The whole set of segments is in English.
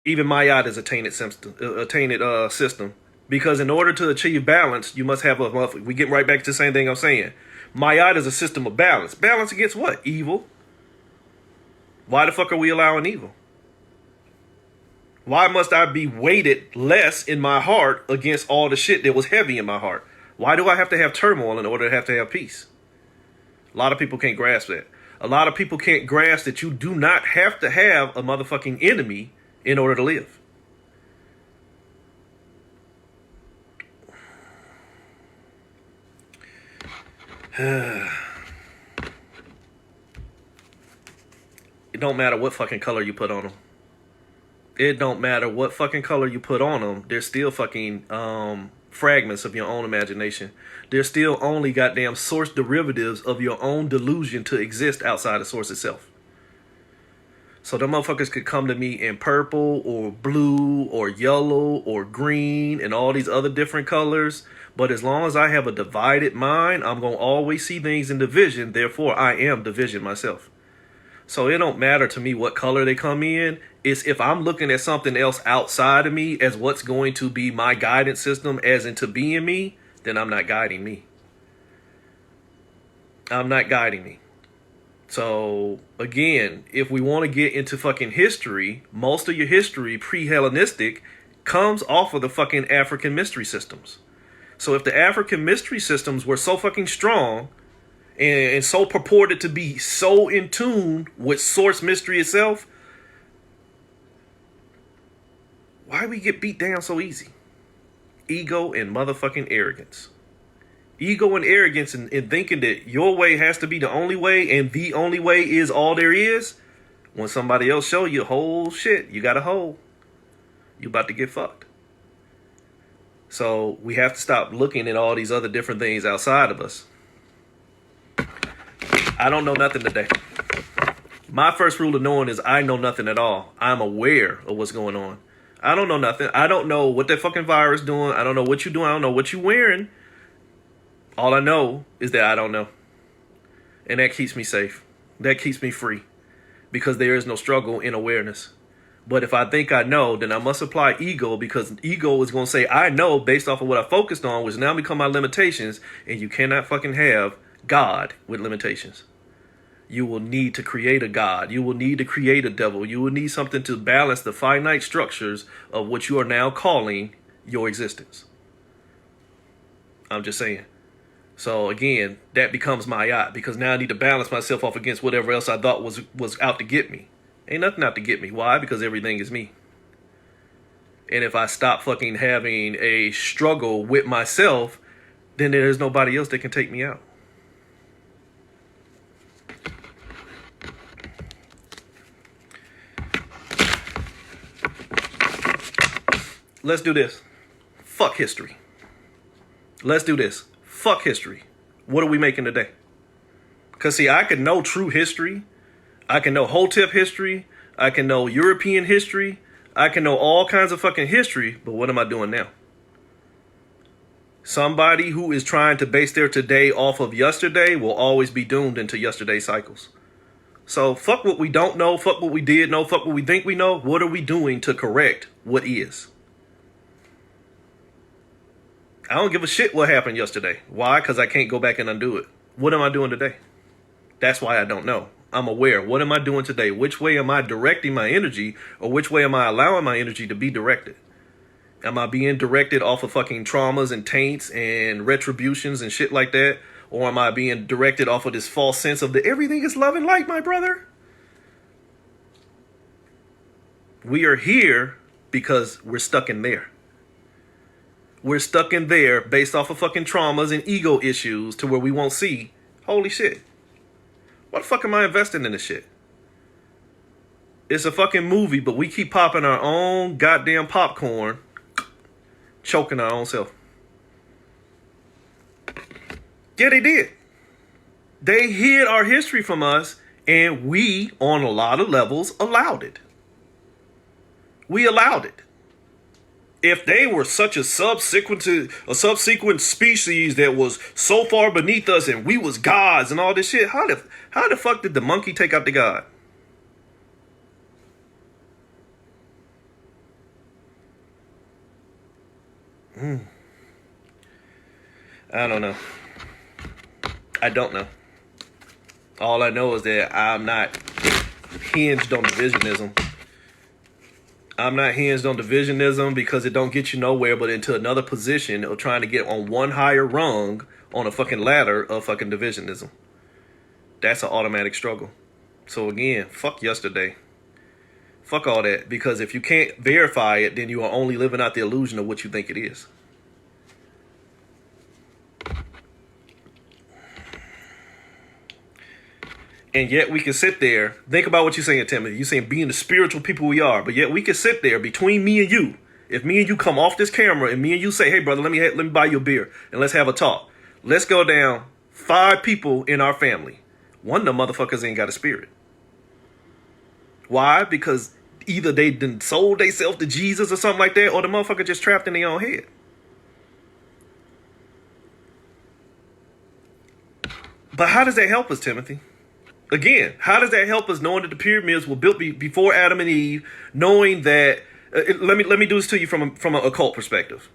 Even Mayat is a tainted system. Because in order to achieve balance, you must have a. We get right back to the same thing I'm saying. Mayat is a system of balance. Balance against what? Evil. Why the fuck are we allowing evil? Why must I be weighted less in my heart against all the shit that was heavy in my heart? Why do I have to have turmoil in order to have peace? A lot of people can't grasp that. A lot of people can't grasp that you do not have to have a motherfucking enemy in order to live. It don't matter what fucking color you put on them. It don't matter what fucking color you put on them. They're still fucking fragments of your own imagination. They're still only goddamn source derivatives of your own delusion to exist outside the source itself. So them motherfuckers could come to me in purple or blue or yellow or green and all these other different colors. But as long as I have a divided mind, I'm going to always see things in division. Therefore, I am division myself. So it don't matter to me what color they come in. It's if I'm looking at something else outside of me as what's going to be my guidance system as into being me, then I'm not guiding me. I'm not guiding me. So, again, if we want to get into fucking history, most of your history, pre-Hellenistic, comes off of the fucking African mystery systems. So if the African mystery systems were so fucking strong and so purported to be so in tune with source mystery itself, why we get beat down so easy? Ego and motherfucking arrogance. Ego and arrogance and thinking that your way has to be the only way and the only way is all there is. When somebody else show you whole shit, you got a hole. You about to get fucked. So we have to stop looking at all these other different things outside of us. I don't know nothing today. My first rule of knowing is I know nothing at all. I'm aware of what's going on. I don't know nothing. I don't know what that fucking virus doing. I don't know what you doing. I don't know what you wearing. All I know is that I don't know. And that keeps me safe. That keeps me free. Because there is no struggle in awareness. But if I think I know, then I must apply ego, because ego is going to say I know based off of what I focused on, which now become my limitations. And you cannot fucking have God with limitations. You will need to create a God. You will need to create a devil. You will need something to balance the finite structures of what you are now calling your existence. I'm just saying. So again, that becomes my yacht, because now I need to balance myself off against whatever else I thought was out to get me. Ain't nothing out to get me. Why? Because everything is me. And if I stop fucking having a struggle with myself, then there's nobody else that can take me out. Let's do this. Fuck history. Let's do this. Fuck history. What are we making today? Because, see, I can know true history. I can know Hotep history. I can know European history. I can know all kinds of fucking history. But what am I doing now? Somebody who is trying to base their today off of yesterday will always be doomed into yesterday cycles. So fuck what we don't know. Fuck what we did know. Fuck what we think we know. What are we doing to correct what is? I don't give a shit what happened yesterday. Why? Because I can't go back and undo it. What am I doing today? That's why I don't know. I'm aware. What am I doing today? Which way am I directing my energy, or which way am I allowing my energy to be directed? Am I being directed off of fucking traumas and taints and retributions and shit like that? Or am I being directed off of this false sense of that everything is love and light, my brother? We are here because we're stuck in there. We're stuck in there based off of fucking traumas and ego issues to where we won't see, holy shit, what the fuck am I investing in this shit? It's a fucking movie, but we keep popping our own goddamn popcorn, choking our own self. Yeah, they did. They hid our history from us, and we, on a lot of levels, allowed it. We allowed it. If they were such a subsequent species that was so far beneath us and we was gods and all this shit, how the fuck did the monkey take out the god? I don't know. I don't know. All I know is that I'm not hinged on divisionism. I'm not hinged on divisionism because it don't get you nowhere but into another position of trying to get on one higher rung on a fucking ladder of fucking divisionism. That's an automatic struggle. So again, fuck yesterday. Fuck all that, because if you can't verify it, then you are only living out the illusion of what you think it is. And yet we can sit there. Think about what you're saying, Timothy. You're saying being the spiritual people we are, but yet we can sit there between me and you. If me and you come off this camera and me and you say, "Hey, brother, let me buy you a beer and let's have a talk." Let's go down 5 people in our family. One of the motherfuckers ain't got a spirit. Why? Because either they done sold themselves to Jesus or something like that, or the motherfucker just trapped in their own head. But how does that help us, Timothy? Again, how does that help us knowing that the pyramids were built before Adam and Eve, knowing that, let me do this to you from an occult perspective.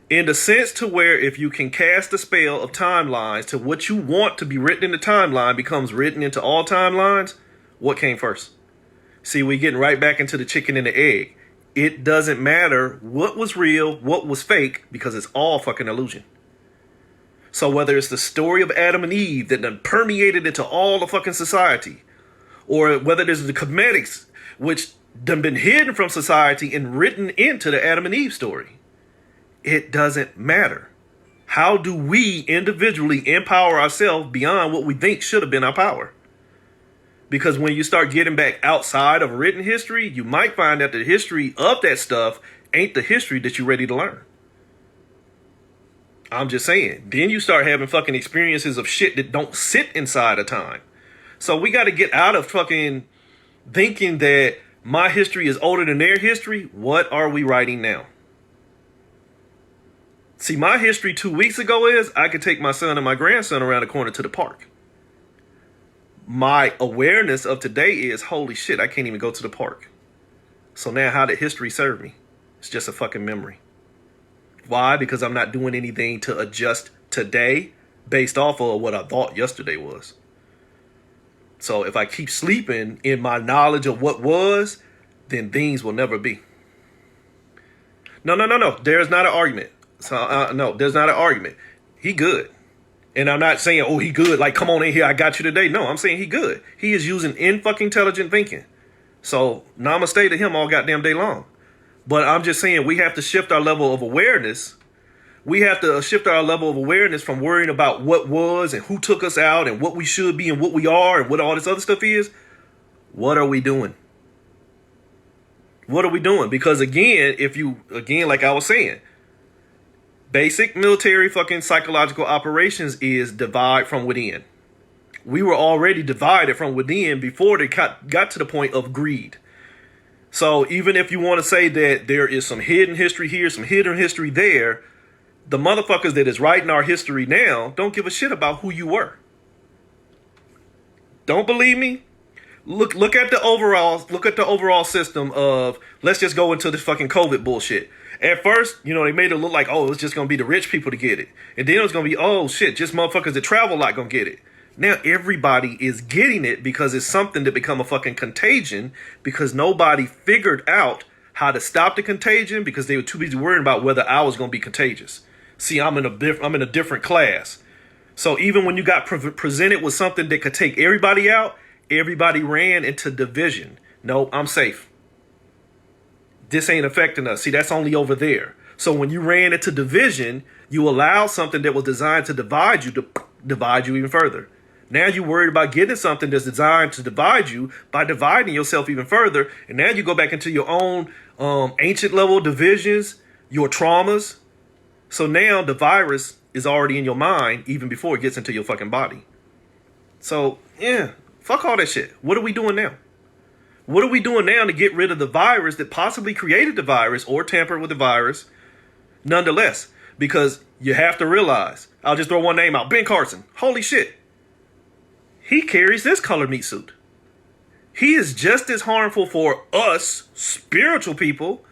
In the sense to where if you can cast the spell of timelines to what you want to be written in the timeline becomes written into all timelines, what came first? See, we're getting right back into the chicken and the egg. It doesn't matter what was real, what was fake, because it's all fucking illusion. So whether it's the story of Adam and Eve that done permeated into all the fucking society, or whether there's the cosmetics which done been hidden from society and written into the Adam and Eve story, it doesn't matter. How do we individually empower ourselves beyond what we think should have been our power? Because when you start getting back outside of written history, you might find that the history of that stuff ain't the history that you're ready to learn. I'm just saying. Then you start having fucking experiences of shit that don't sit inside of time. So we got to get out of fucking thinking that my history is older than their history. What are we writing now? See, my history 2 weeks ago is I could take my son and my grandson around the corner to the park. My awareness of today is, holy shit, I can't even go to the park. So now how did history serve me? It's just a fucking memory. Why? Because I'm not doing anything to adjust today based off of what I thought yesterday was. So if I keep sleeping in my knowledge of what was, then things will never be. No. There's not an argument. So no, there's not an argument. He good. And I'm not saying, oh, he good, like, come on in here, I got you today. No, I'm saying he good. He is using intelligent thinking. So namaste to him all goddamn day long. But I'm just saying we have to shift our level of awareness. We have to shift our level of awareness from worrying about what was and who took us out and what we should be and what we are and what all this other stuff is. What are we doing? What are we doing? Because again, like I was saying, basic military fucking psychological operations is divide from within. We were already divided from within before they got to the point of greed. So even if you want to say that there is some hidden history here, some hidden history there, the motherfuckers that is writing our history now don't give a shit about who you were. Don't believe me? Look at the overall system of, let's just go into this fucking COVID bullshit. At first, they made it look like, oh, it's just going to be the rich people to get it. And then it was going to be, oh, shit, just motherfuckers that travel a lot going to get it. Now everybody is getting it because it's something that become a fucking contagion because nobody figured out how to stop the contagion because they were too busy worrying about whether I was going to be contagious. See, I'm in a different class. So even when you got presented with something that could take everybody out, everybody ran into division. No, I'm safe. This ain't affecting us. See, that's only over there. So when you ran into division, you allowed something that was designed to divide you even further. Now you're worried about getting something that's designed to divide you by dividing yourself even further. And now you go back into your own ancient level divisions, your traumas. So now the virus is already in your mind even before it gets into your fucking body. So, yeah, fuck all that shit. What are we doing now? What are we doing now to get rid of the virus that possibly created the virus or tampered with the virus? Nonetheless, because you have to realize, I'll just throw one name out, Ben Carson. Holy shit. He carries this color meat suit. He is just as harmful for us spiritual people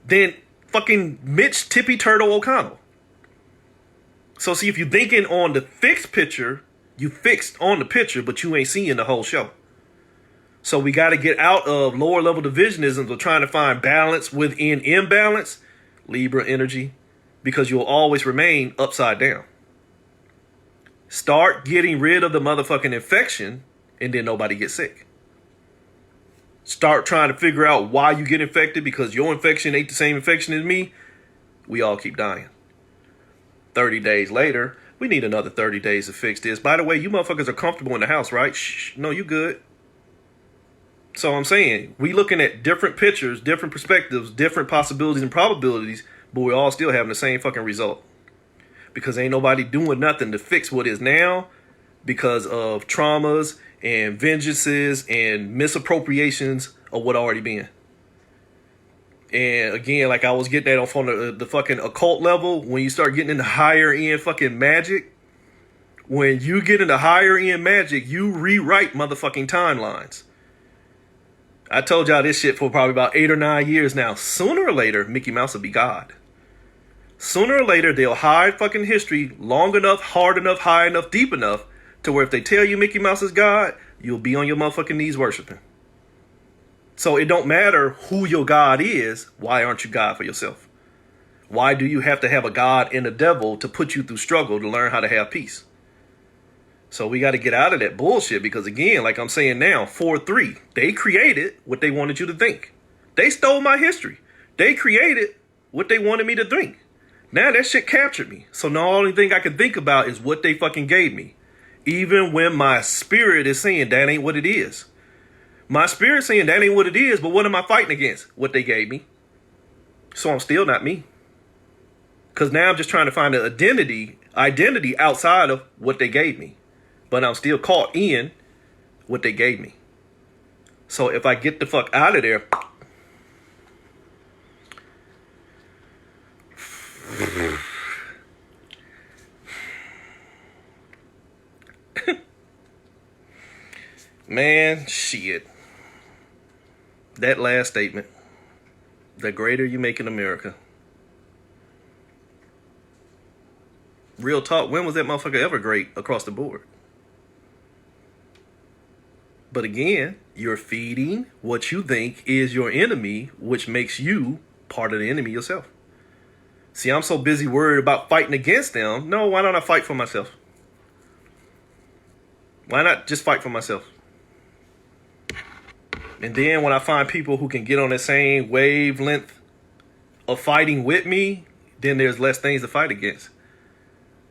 than fucking Mitch Tippy Turtle O'Connell. So see, if you're thinking on the fixed picture, you fixed on the picture, but you ain't seeing the whole show. So we got to get out of lower level divisionisms of trying to find balance within imbalance, Libra energy, because you'll always remain upside down. Start getting rid of the motherfucking infection, and then nobody gets sick. Start trying to figure out why you get infected, because your infection ain't the same infection as me. We all keep dying. 30 days later, we need another 30 days to fix this. By the way, you motherfuckers are comfortable in the house, right? Shh, no, you good. So I'm saying, we looking at different pictures, different perspectives, different possibilities and probabilities, but we're all still having the same fucking result. Because ain't nobody doing nothing to fix what is now because of traumas and vengeances and misappropriations of what already been. And again, like I was getting at on the fucking occult level, when you start getting into higher end fucking magic, when you get into higher end magic, you rewrite motherfucking timelines. I told y'all this shit for probably about 8 or 9 years now. Sooner or later, Mickey Mouse will be God. Sooner or later, they'll hide fucking history long enough, hard enough, high enough, deep enough to where if they tell you Mickey Mouse is God, you'll be on your motherfucking knees worshiping. So it don't matter who your God is. Why aren't you God for yourself? Why do you have to have a God and a devil to put you through struggle to learn how to have peace? So we got to get out of that bullshit because, again, like I'm saying now, 4-3, they created what they wanted you to think. They stole my history. They created what they wanted me to think. Now that shit captured me. So the only thing I can think about is what they fucking gave me. Even when my spirit is saying that ain't what it is. My spirit saying that ain't what it is, but what am I fighting against? What they gave me. So I'm still not me. Because now I'm just trying to find an identity outside of what they gave me. But I'm still caught in what they gave me. So if I get the fuck out of there, man, shit. That last statement, the greater you make in America. Real talk, when was that motherfucker ever great across the board? But again, you're feeding what you think is your enemy, which makes you part of the enemy yourself. See, I'm so busy worried about fighting against them. No, why don't I fight for myself? Why not just fight for myself? And then when I find people who can get on the same wavelength of fighting with me, then there's less things to fight against.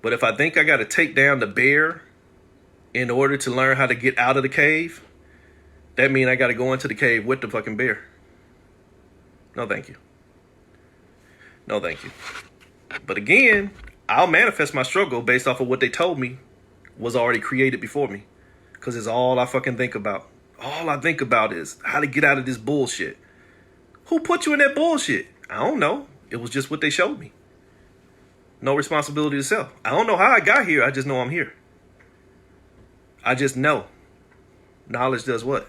But if I think I got to take down the bear in order to learn how to get out of the cave, that means I got to go into the cave with the fucking bear. No, thank you. No, thank you. But again, I'll manifest my struggle based off of what they told me was already created before me. Because it's all I fucking think about. All I think about is how to get out of this bullshit. Who put you in that bullshit? I don't know. It was just what they showed me. No responsibility to self. I don't know how I got here. I just know I'm here. I just know. Knowledge does what?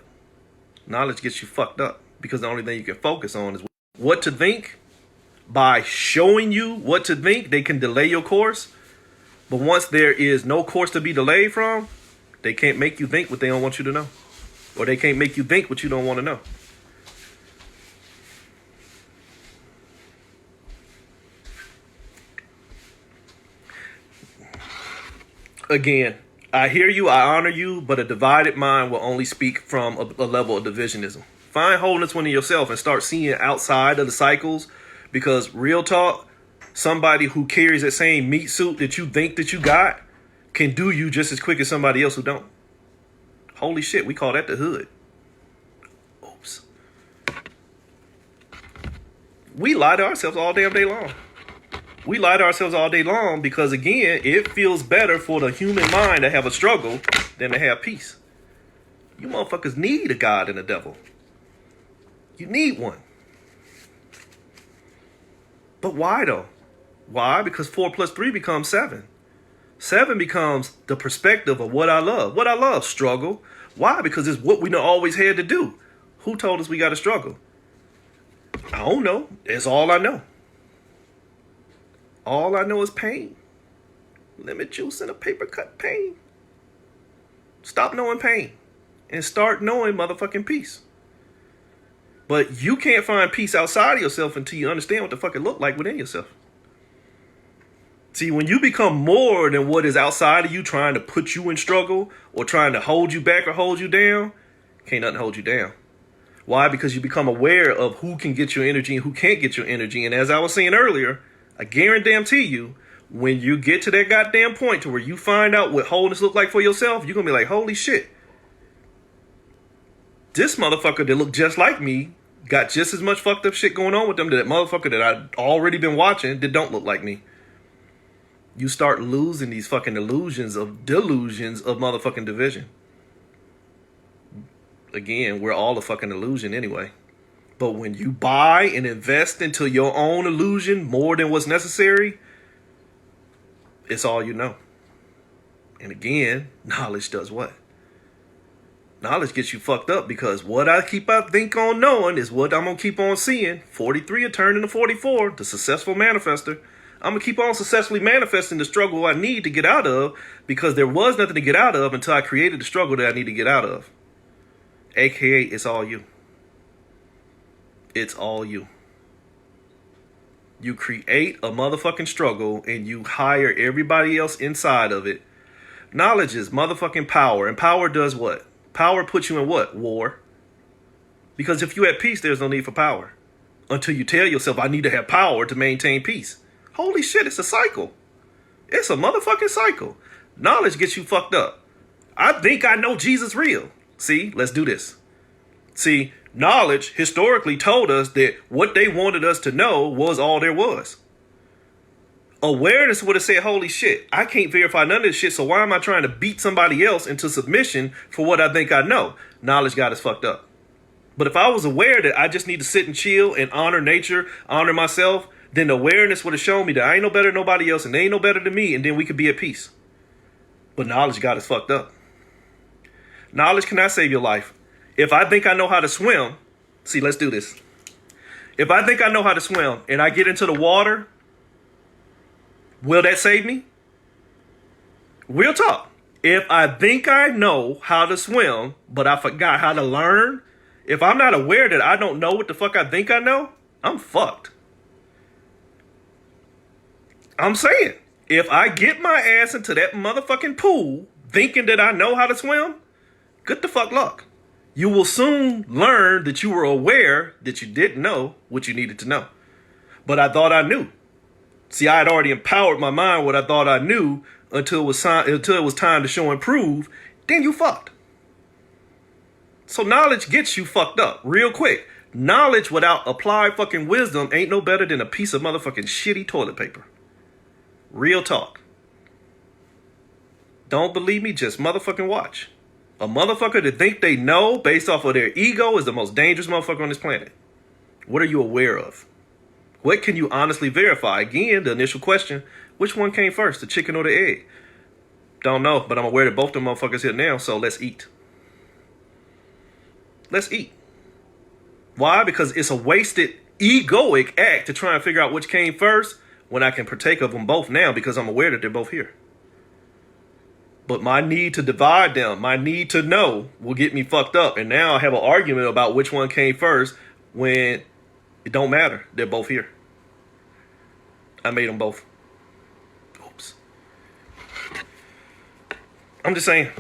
Knowledge gets you fucked up. Because the only thing you can focus on is what to think. By showing you what to think, they can delay your course. But once there is no course to be delayed from, they can't make you think what they don't want you to know. Or they can't make you think what you don't want to know. Again, I hear you, I honor you, but a divided mind will only speak from a level of divisionism. Find wholeness within yourself and start seeing outside of the cycles. Because real talk, somebody who carries that same meat suit that you think that you got can do you just as quick as somebody else who don't. Holy shit, we call that the hood. Oops. We lie to ourselves all damn day long. We lie to ourselves all day long because, again, it feels better for the human mind to have a struggle than to have peace. You motherfuckers need a God and a devil. You need one. But why though? Why? Because 4 + 3 becomes 7. 7 becomes the perspective of what I love. What I love, struggle. Why? Because it's what we always had to do. Who told us we got to struggle? I don't know. It's all I know. All I know is pain. Lemon juice and a paper cut pain. Stop knowing pain and start knowing motherfucking peace. But you can't find peace outside of yourself until you understand what the fuck it look like within yourself. See, when you become more than what is outside of you trying to put you in struggle or trying to hold you back or hold you down, can't nothing hold you down. Why? Because you become aware of who can get your energy and who can't get your energy. And as I was saying earlier, I guarantee you, when you get to that goddamn point to where you find out what wholeness look like for yourself, you're going to be like, holy shit. This motherfucker that looked just like me got just as much fucked up shit going on with them that motherfucker that I'd already been watching that don't look like me. You start losing these fucking delusions of motherfucking division. Again, we're all a fucking illusion anyway. But when you buy and invest into your own illusion more than what's necessary, it's all you know. And again, knowledge does what? Knowledge gets you fucked up because what I think on knowing is what I'm going to keep on seeing. 43 will turn into 44, the successful manifester. I'm going to keep on successfully manifesting the struggle I need to get out of because there was nothing to get out of until I created the struggle that I need to get out of. AKA, it's all you. It's all you. You create a motherfucking struggle and you hire everybody else inside of it. Knowledge is motherfucking power. And power does what? Power puts you in what? War. Because if you're at peace, there's no need for power. Until you tell yourself, I need to have power to maintain peace. Holy shit, it's a cycle. It's a motherfucking cycle. Knowledge gets you fucked up. I think I know Jesus real. See, let's do this. See, knowledge historically told us that what they wanted us to know was all there was. Awareness would have said, holy shit, I can't verify none of this shit, so why am I trying to beat somebody else into submission for what I think I know? Knowledge got us fucked up. But if I was aware that I just need to sit and chill and honor nature, honor myself, then the awareness would have shown me that I ain't no better than nobody else and they ain't no better than me, and then we could be at peace. But knowledge got us fucked up. Knowledge cannot save your life. If I think I know how to swim, see, let's do this. If I think I know how to swim and I get into the water, will that save me? Real talk. If I think I know how to swim, but I forgot how to learn, if I'm not aware that I don't know what the fuck I think I know, I'm fucked. I'm saying, if I get my ass into that motherfucking pool thinking that I know how to swim, good the fuck luck. You will soon learn that you were aware that you didn't know what you needed to know. But I thought I knew. See, I had already empowered my mind what I thought I knew until it was time to show and prove. Then you fucked. So knowledge gets you fucked up real quick. Knowledge without applied fucking wisdom ain't no better than a piece of motherfucking shitty toilet paper. Real talk. Don't believe me? Just motherfucking watch. A motherfucker that think they know based off of their ego is the most dangerous motherfucker on this planet. What are you aware of? What can you honestly verify? Again, the initial question, which one came first, the chicken or the egg? Don't know, but I'm aware that both them motherfuckers here now, so let's eat. Let's eat. Why? Because it's a wasted egoic act to try and figure out which came first when I can partake of them both now because I'm aware that they're both here. But my need to divide them, my need to know will get me fucked up. And now I have an argument about which one came first when it don't matter. They're both here. I made them both. Oops. I'm just saying.